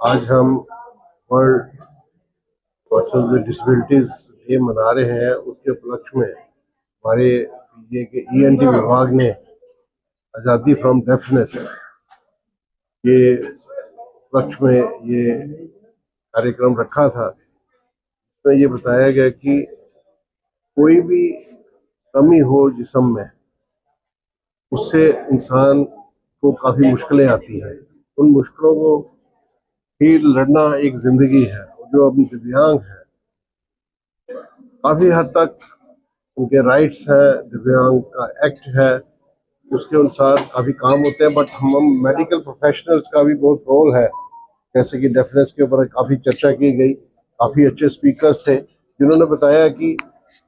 आज हम world person with disabilities day मना रहे हैं। उसके उपलक्ष्य में हमारे पीजीआई के ईएनटी विभाग ने आज़ादी फ्रॉम डेफनेस के उपलक्ष्य में ये कार्यक्रम रखा था। इसमें ये बताया गया कि कोई भी कमी हो जिस्म में, उससे इंसान को काफ़ी मुश्किलें आती हैं। उन मुश्किलों को ही लड़ना एक जिंदगी है। जो अब दिव्यांग है, काफ़ी हद तक उनके राइट्स हैं, दिव्यांग का एक्ट है, उसके अनुसार काफ़ी काम होते हैं। बट हम मेडिकल प्रोफेशनल्स का भी बहुत रोल है। जैसे कि डेफनेस के ऊपर काफ़ी चर्चा की गई, काफ़ी अच्छे स्पीकर्स थे जिन्होंने बताया कि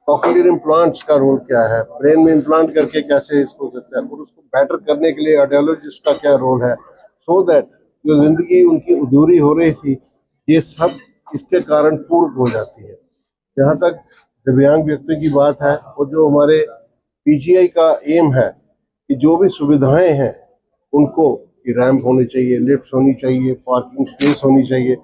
कॉक्लियर इम्प्लांट्स का रोल क्या है, ब्रेन में इम्प्लांट करके कैसे इसको हो सकता है, और उसको बेटर करने के लिए ऑडियोलॉजिस्ट का क्या रोल है, सो दैट जो जिंदगी उनकी अधूरी हो रही थी ये सब इसके कारण पूर्ण हो जाती है। जहाँ तक दिव्यांग व्यक्ति की बात है, और जो हमारे पीजीआई का एम है कि जो भी सुविधाएं हैं उनको, कि रैंप होनी चाहिए, लिफ्ट होनी चाहिए, पार्किंग स्पेस होनी चाहिए,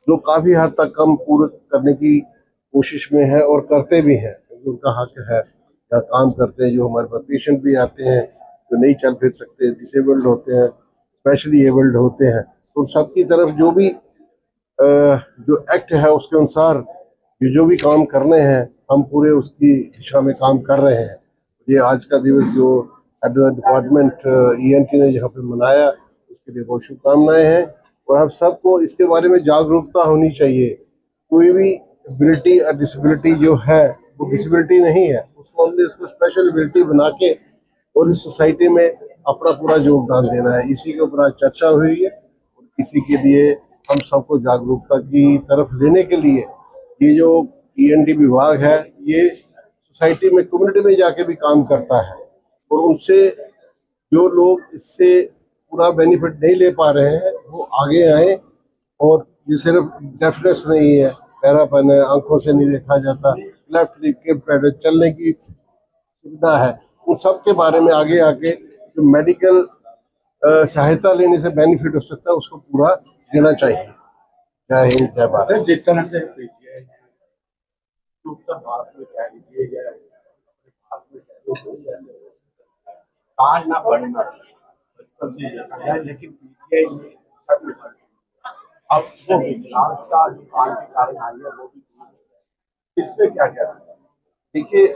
जो काफ़ी हद तक कम पूर्ण करने की कोशिश में है और करते भी हैं, क्योंकि उनका हक है। या काम करते हैं, जो हमारे पास पेशेंट भी आते हैं जो नहीं चल फिर सकते, डिसेबल्ड होते हैं, स्पेशली एबल्ड होते हैं, तो उन सबकी तरफ जो भी जो एक्ट है उसके अनुसार ये जो भी काम करने हैं हम पूरे उसकी दिशा में काम कर रहे हैं। ये आज का दिवस जो हेड डिपार्टमेंट ईएनटी ने यहाँ पे मनाया, उसके लिए बहुत शुभकामनाएं हैं। और हम सबको इसके बारे में जागरूकता होनी चाहिए। कोई भी एबिलिटी और डिसेबिलिटी जो है वो डिसेबिलिटी नहीं है, उसको हमने उसको स्पेशल एबिलिटी बना के और इस सोसाइटी में अपना पूरा योगदान देना है। इसी के ऊपर आज चर्चा हुई है, और इसी के लिए हम सबको जागरूकता की तरफ लेने के लिए ये जो ईएनटी विभाग है ये सोसाइटी में, कम्युनिटी में जाके भी काम करता है, और उनसे जो लोग इससे पूरा बेनिफिट नहीं ले पा रहे हैं वो आगे आए। और ये सिर्फ डेफनेस नहीं है, पैरापन है, आंखों से नहीं देखा जाता, लेफ्ट के पैर चलने की सुविधा है, उन सब के बारे में आगे आके जो मेडिकल सहायता लेने से बेनिफिट हो सकता है उसको पूरा देना चाहिए। जय हिंद, जय भारत। जिस तरह से बात में कह लीजिए या बात में कह लीजिए, कान ना बढ़ना बचपन से देखा है, लेकिन पीजीआई में सब में अब वो विकलांग का जो कान के कारण आई है वो भी इस पे क्या कहना है? देखिए,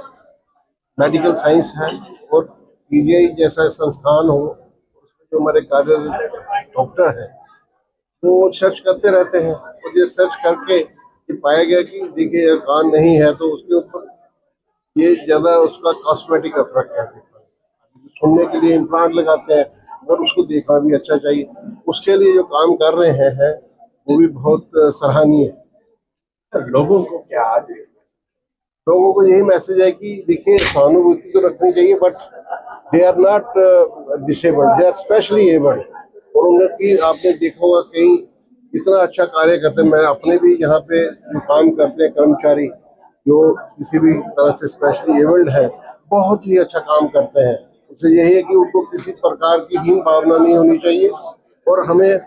मेडिकल साइंस है, और पीजीआई जैसा संस्थान हो उसमें जो हमारे कार्यरत डॉक्टर हैं वो सर्च करते रहते हैं, और ये सर्च करके ये पाया गया कि देखिए कान नहीं है तो उसके ऊपर ये ज़्यादा उसका कॉस्मेटिक इफेक्ट है। सुनने के लिए इम्प्लांट लगाते हैं, और उसको देखना भी अच्छा चाहिए। उसके लिए जो काम कर रहे हैं वो भी बहुत सराहनीय है। सर, लोगों को क्या आज लोगों को यही मैसेज है कि देखिए सहानुभूति तो रखनी चाहिए, but they are not disabled, they are specially abled. और उनकी आपने देखा होगा कहीं इतना अच्छा कार्य करते हैं। मैं अपने भी यहाँ पे जो काम करते हैं कर्मचारी जो किसी भी तरह से स्पेशली एबल्ड है, बहुत ही अच्छा काम करते हैं। उससे यही है कि उनको किसी प्रकार की हीन भावना नहीं होनी चाहिए, और हमें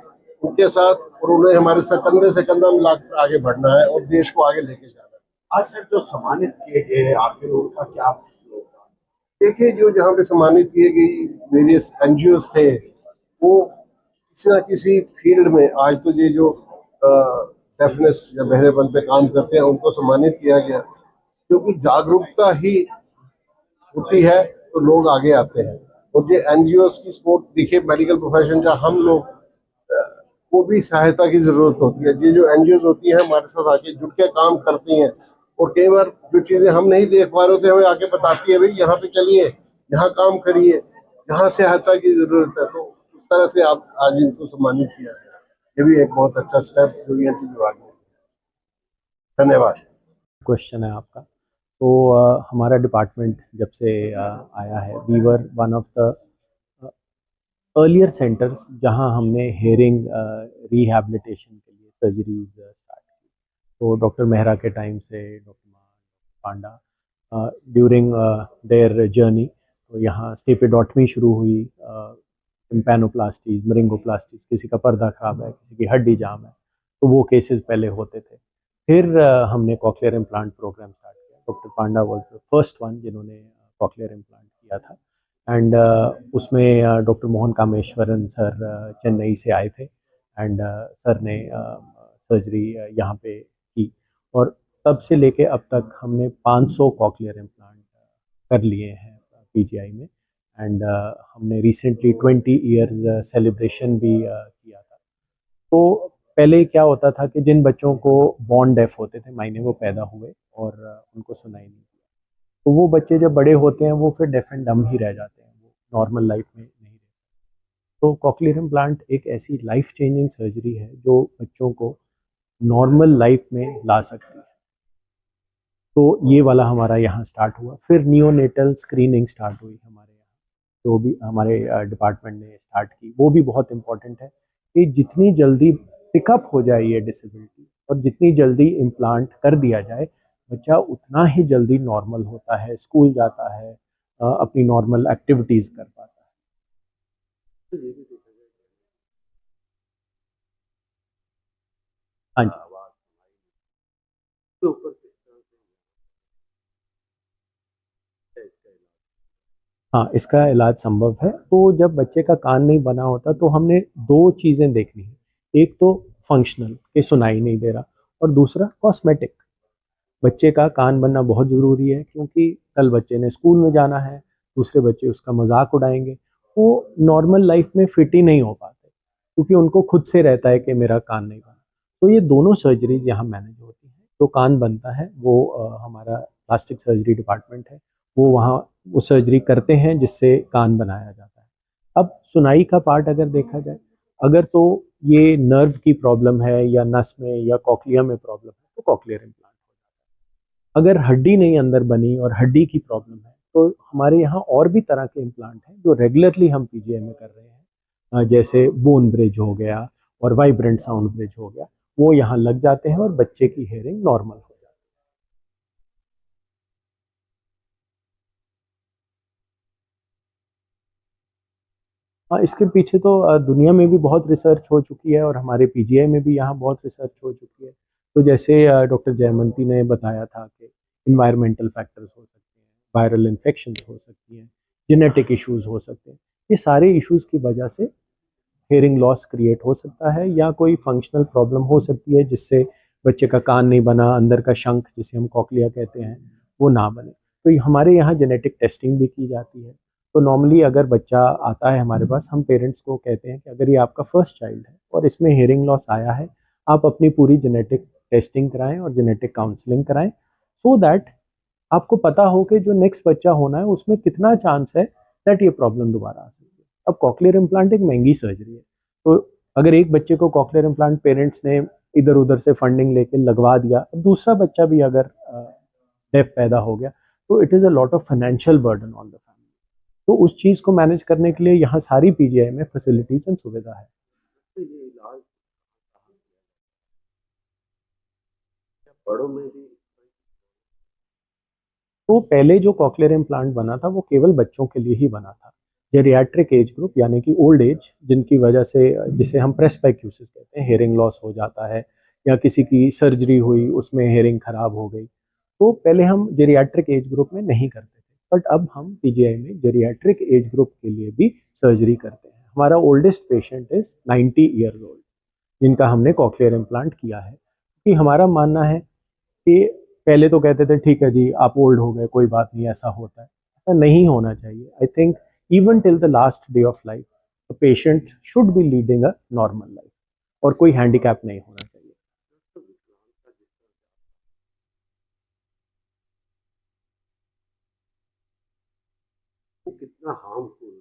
उनके साथ और उन्हें हमारे साथ कंधे से कंधा मिलाकर आगे बढ़ना है और देश को आगे लेके जाना है। आज सर जो सम्मानित किए गए आपके लोग का क्या योगदान? देखिए, जो जहाँ पे सम्मानित किए गई वेरियस एनजीओज थे वो किसी ना किसी फील्ड में, आज तो ये जो डेफनेस या बहरेपन पे काम करते हैं उनको सम्मानित किया गया, क्योंकि जागरूकता ही होती है तो लोग आगे आते हैं। और ये एनजीओज की सपोर्ट, देखिए मेडिकल प्रोफेशन का हम लोग को भी सहायता की जरूरत होती है। ये जो एनजीओज होती हैं हमारे साथ आके जुड़ के काम करती हैं, और कई बार जो चीजें हम नहीं देख पा रहे होते हमें आके बताती है, भाई यहाँ पे चलिए, यहाँ काम करिए, यहाँ सहायता की जरूरत है। तो उस तरह से आप आज इनको सम्मानित किया गया, ये भी एक बहुत अच्छा स्टेप जो ईएनटी विभाग ने। धन्यवाद। क्वेश्चन है आपका। तो हमारा डिपार्टमेंट जब से आया है, we were one of the earlier centres जहां हमने हेयरिंग रिहैबिलिटेशन के लिए सर्जरीज स्टार्ट की। तो डॉक्टर मेहरा के टाइम से doctor Panda during their journey, तो यहाँ स्टेपिडॉटमी शुरू हुई, टिम्पैनोप्लास्टीज, मरिंगोप्लास्टीज, किसी का पर्दा खराब है, किसी की हड्डी जाम है, तो वो केसेस पहले होते थे। फिर हमने कॉकलियर इम्प्लांट प्रोग्राम स्टार्ट किया। Doctor Panda was the first one जिन्होंने कॉकलियर इम्प्लांट किया था। एंड उसमें डॉक्टर मोहन कामेश्वरन सर चेन्नई से आए थे। एंड सर ने सर्जरी यहाँ पे की, और तब से लेके अब तक हमने 500 कॉकलियर इम्प्लांट कर लिए हैं पीजीआई में। एंड हमने रिसेंटली 20 इयर्स सेलिब्रेशन भी किया था। तो पहले क्या होता था कि जिन बच्चों को बॉर्न डेफ होते थे, मायने वो पैदा हुए और उनको सुनाई नहीं दिया, तो वो बच्चे जब बड़े होते हैं वो फिर डेफ एंड डम ही रह जाते हैं, वो नॉर्मल लाइफ में नहीं रहते। तो कॉकलियर इम्प्लांट एक ऐसी लाइफ चेंजिंग सर्जरी है जो बच्चों को नॉर्मल लाइफ में ला सकती है। तो ये वाला हमारा यहाँ स्टार्ट हुआ। फिर नियोनेटल स्क्रीनिंग स्टार्ट हुई हमारे यहाँ, जो भी हमारे डिपार्टमेंट ने स्टार्ट की। वो भी बहुत इम्पोर्टेंट है कि जितनी जल्दी पिकअप हो जाए ये डिसेबिलिटी और जितनी जल्दी इम्प्लांट कर दिया जाए, बच्चा उतना ही जल्दी नॉर्मल होता है, स्कूल जाता है, अपनी नॉर्मल एक्टिविटीज़ कर पाता है। हाँ जी। हाँ, इसका इलाज संभव है। तो जब बच्चे का कान नहीं बना होता तो हमने 2 चीज़ें देखनी है। एक तो फंक्शनल, कि सुनाई नहीं दे रहा, और दूसरा कॉस्मेटिक। बच्चे का कान बनना बहुत ज़रूरी है, क्योंकि कल बच्चे ने स्कूल में जाना है, दूसरे बच्चे उसका मज़ाक उड़ाएँगे, वो नॉर्मल लाइफ में फिट ही नहीं हो पाते, क्योंकि उनको खुद से रहता है कि मेरा कान नहीं बना। तो ये दोनों सर्जरीज़ यहाँ मैनेज होती हैं। जो कान बनता है वो हमारा प्लास्टिक सर्जरी डिपार्टमेंट है, वो वहाँ वो सर्जरी करते हैं जिससे कान बनाया जाता है। अब सुनाई का पार्ट अगर देखा जाए, अगर तो ये नर्व की प्रॉब्लम है या नस में या कॉक्लिया में प्रॉब्लम है, तो कॉक्लियर इम्प्लांट। अगर हड्डी नहीं अंदर बनी और हड्डी की प्रॉब्लम है, तो हमारे यहाँ और भी तरह के इम्प्लांट हैं जो रेगुलरली हम पीजीआई में कर रहे हैं। जैसे बोन ब्रिज हो गया और वाइब्रेंट साउंड ब्रिज हो गया, वो यहाँ लग जाते हैं और बच्चे की हेयरिंग नॉर्मल हो जाती है। हाँ, इसके पीछे तो दुनिया में भी बहुत रिसर्च हो चुकी है और हमारे पीजीआई में भी यहाँ बहुत रिसर्च हो चुकी है। तो जैसे डॉक्टर जयमंती ने बताया था कि इन्वायरमेंटल फैक्टर्स हो सकते हैं, वायरल इन्फेक्शंस हो सकती हैं, जेनेटिक इश्यूज हो सकते हैं। ये सारे इश्यूज की वजह से हेयरिंग लॉस क्रिएट हो सकता है, या कोई फंक्शनल प्रॉब्लम हो सकती है जिससे बच्चे का कान नहीं बना, अंदर का शंख जिसे हम कॉक्लिया कहते हैं वो ना बने। तो हमारे यहाँ जेनेटिक टेस्टिंग भी की जाती है। तो नॉर्मली अगर बच्चा आता है हमारे पास, हम पेरेंट्स को कहते हैं कि अगर ये आपका फर्स्ट चाइल्ड है और इसमें हेयरिंग लॉस आया है, आप अपनी पूरी जेनेटिक टेस्टिंग कराएं और जेनेटिक काउंसलिंग कराएं, सो दैट आपको पता हो कि जो नेक्स्ट बच्चा होना है उसमें कितना चांस है दैट ये प्रॉब्लम दोबारा आ सकती है। अब कॉक्लियर इम्प्लांट एक महंगी सर्जरी है, तो अगर एक बच्चे को कॉक्लियर इम्प्लांट पेरेंट्स ने इधर उधर से फंडिंग लेके लगवा दिया, दूसरा बच्चा भी अगर डेफ पैदा हो गया, तो it is a lot of financial burden on the family. तो उस चीज़ को मैनेज करने के लिए यहाँ सारी पीजीआई में फैसिलिटीज एंड सुविधा है। तो ये इलाज बड़ों में भी। तो पहले जो कॉक्लियर इम्प्लांट बना था वो केवल बच्चों के लिए ही बना था। जेरियाट्रिक एज ग्रुप, यानी कि ओल्ड एज, जिनकी वजह से, जिसे हम प्रेस्बाइक्यूसिस कहते हैं, हेयरिंग लॉस हो जाता है, या किसी की सर्जरी हुई उसमें हेयरिंग खराब हो गई, तो पहले हम जेरियाट्रिक एज ग्रुप में नहीं करते थे। बट अब हम पीजीआई में जेरियाट्रिक एज ग्रुप के लिए भी सर्जरी करते हैं। हमारा oldest patient is 90 years old, जिनका हमने कॉक्लियर इम्प्लांट किया है। कि हमारा मानना है कि पहले तो कहते थे ठीक है जी आप ओल्ड हो गए, कोई बात नहीं, ऐसा होता है, ऐसा नहीं होना चाहिए। I think even till the last day of life the patient should be leading a normal life, और कोई हैंडीकैप नहीं होना चाहिए। वो कितना हार्मफुल है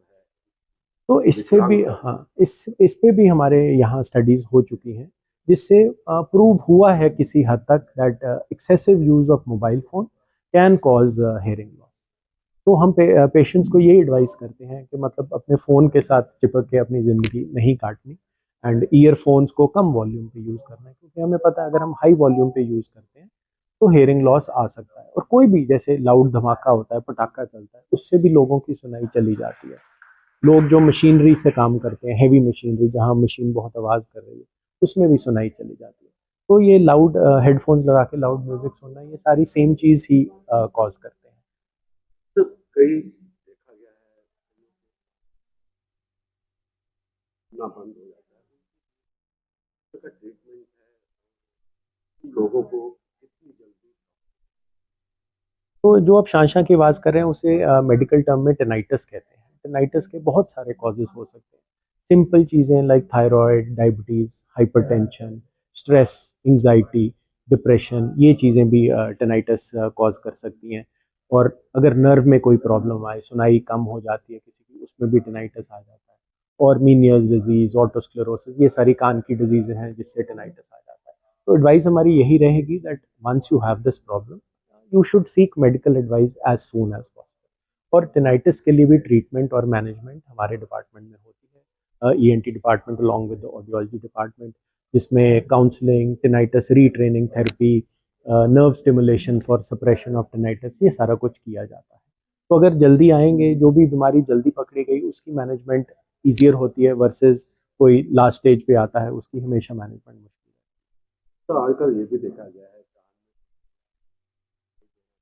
तो इससे भी, हाँ, इस पे भी हमारे यहाँ स्टडीज हो चुकी हैं, जिससे प्रूव हुआ है किसी हद तक that excessive use of mobile phone can cause hearing loss. तो हम पेशेंट्स को ये एडवाइस करते हैं कि मतलब अपने फ़ोन के साथ चिपक के अपनी ज़िंदगी नहीं काटनी, एंड ईयरफोन्स को कम वॉल्यूम पे यूज़ करना है, क्योंकि हमें पता है अगर हम हाई वॉल्यूम पे यूज़ करते हैं तो हेयरिंग लॉस आ सकता है। और कोई भी, जैसे लाउड धमाका होता है, पटाखा चलता है, उससे भी लोगों की सुनाई चली जाती है। लोग जो मशीनरी से काम करते हैं, हैवी मशीनरी, जहाँ मशीन बहुत आवाज़ कर रही है, उसमें भी सुनाई चली जाती है। तो ये लाउड हेडफोन्स लगा के लाउड म्यूजिक सुनना, ये सारी सेम चीज़ ही कॉज करते हैं। तो कई देखा गया है ना बंद हो जाता है, उसका ट्रीटमेंट है लोगों को कितनी जल्दी। तो जो आप शां की आवाज़ कर रहे हैं उसे मेडिकल टर्म में टेनाइटस कहते हैं। टेनाइटस के बहुत सारे कॉजेज़ हो सकते हैं। सिंपल चीज़ें like thyroid, diabetes, hypertension, stress, anxiety, depression, ये चीज़ें भी टेनाइटस कॉज कर सकती हैं। और अगर नर्व में कोई प्रॉब्लम आए, सुनाई कम हो जाती है किसी की, उसमें भी टेनाइटस आ जाता है। और मीनियर्स डिजीज़, ऑटोस्क्लेरोसिस, ये सारी कान की डिजीज़ हैं जिससे टेनाइटस आ जाता है। तो एडवाइस हमारी यही रहेगी that once you have this problem you should seek medical advice as soon as possible. और टेनाइटिस के लिए भी ट्रीटमेंट और मैनेजमेंट हमारे डिपार्टमेंट में होती है, ENT department along with the audiology department, जिसमें counselling, tinnitus retraining therapy, nerve stimulation for suppression of tinnitus, ये सारा कुछ किया जाता है। तो अगर जल्दी आएंगे, जो भी बीमारी जल्दी पकड़ी गई उसकी मैनेजमेंट ईजियर होती है वर्सेस कोई लास्ट स्टेज पे आता है उसकी हमेशा मैनेजमेंट मुश्किल है। तो आजकल ये भी देखा गया है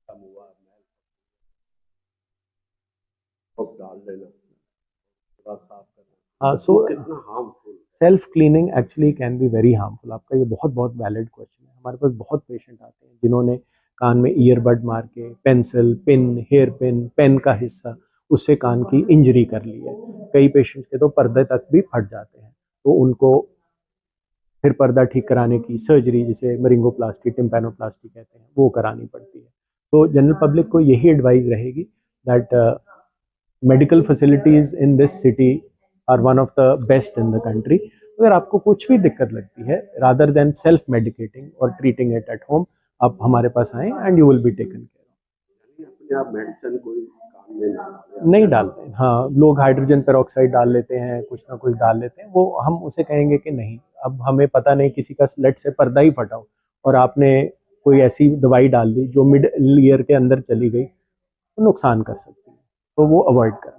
कम हुआ अब डाल देना, थोड़ा साफ करना, सो वो कितना harmful. Self cleaning actually can be very harmful. आपका ये बहुत बहुत वैलिड क्वेश्चन है। हमारे पास बहुत पेशेंट आते हैं जिन्होंने कान में ईयरबड मार के pencil, pin, hair pin, pen का हिस्सा, उससे कान की इंजरी कर ली है। कई पेशेंट्स के तो पर्दे तक भी फट जाते हैं, तो उनको फिर पर्दा ठीक कराने की सर्जरी, जिसे मरिंगोप्लास्टी, टिम्पैनोप्लास्टी कहते हैं, वो करानी पड़ती है। तो जनरल पब्लिक को यही एडवाइस रहेगी that medical facilities in this city are one of the best in the country. अगर आपको कुछ भी दिक्कत लगती है, रादर देन सेल्फ मेडिकेटिंग और ट्रीटिंग इट एट होम, आप हमारे पास आएँ and you will be taken care of. अपने आप मेडिसिन कोई काम में नहीं डालते हैं, हाँ, लोग हाइड्रोजन पेरोक्साइड डाल लेते हैं, कुछ ना कुछ डाल लेते हैं, वो हम उसे कहेंगे कि नहीं। अब हमें पता नहीं, किसी का लेट से पर्दा ही फटा हो और आपने कोई ऐसी दवाई डाल दी जो मिड ईयर के अंदर चली गई, तो नुकसान कर सकती है, तो वो अवॉइड करें।